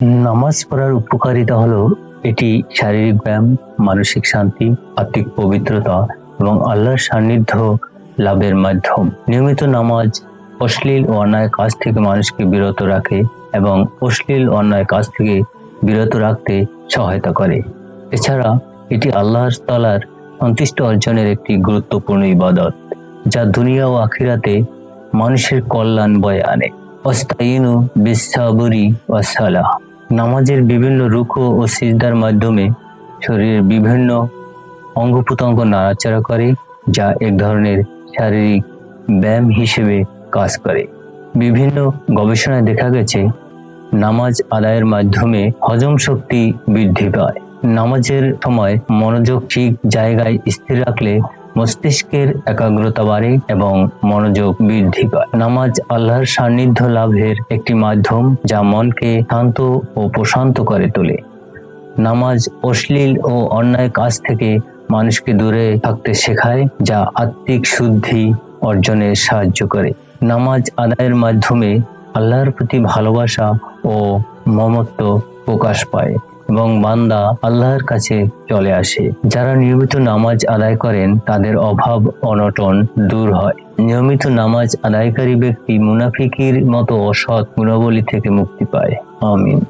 নামাজ পড়ার উপকারিতা হলো এটি শারীরিক ব্যায়াম, মানসিক শান্তি, আত্মিক পবিত্রতা এবং আল্লাহর সান্নিধ্য লাভের মাধ্যম। নিয়মিত নামাজ অশ্লীল ও অন্যায় কাজ থেকে মানুষকে বিরত রাখে এবং অশ্লীল অন্যায় কাজ থেকে বিরত রাখতে সহায়তা করে। এছাড়া এটি আল্লাহর তাআলার সন্তুষ্টি অর্জনের একটি গুরুত্বপূর্ণ ইবাদত, যা দুনিয়া ও আখিরাতে মানুষের কল্যাণ বয়ে আনে। ওয়াস্তাইনু বিস-সাবরি ওয়াস-সালাহ। নামাজের বিভিন্ন রুকু ও সিজদার মাধ্যমে শরীরের বিভিন্ন অঙ্গ প্রত্যঙ্গ নাড়াচাড়া করে, যা এক ধরনের শারীরিক ব্যায়াম হিসেবে কাজ করে। বিভিন্ন গবেষণায় দেখা গেছে নামাজ আদায়ের মাধ্যমে হজম শক্তি বৃদ্ধি পায়। নামাজের সময় মনোযোগ ঠিক জায়গায় স্থির রাখলে মস্তিষ্কের একাগ্রতা বাড়ে এবং মনোযোগ বৃদ্ধি পায়। নামাজ আল্লাহর সান্নিধ্য লাভের একটি মাধ্যম, যা মনকে শান্ত ও প্রশান্ত করে তোলে। নামাজ অশ্লীল ও অন্যায় কাজ থেকে মানুষকে দূরে থাকতে শেখায়, যা আত্মিক শুদ্ধি অর্জনে সাহায্য করে। নামাজ আদায়ের মাধ্যমে আল্লাহর প্রতি ভালোবাসা ও মমত্ব প্রকাশ পায় এবং বান্দা আল্লাহর কাছে চলে আসে। যারা নিয়মিত নামাজ আদায় করেন তাদের অভাব অনটন দূর হয়। নিয়মিত নামাজ আদায়কারী ব্যক্তি মুনাফিকির মতো অসৎ গুণাবলী থেকে মুক্তি পায়। আমিন।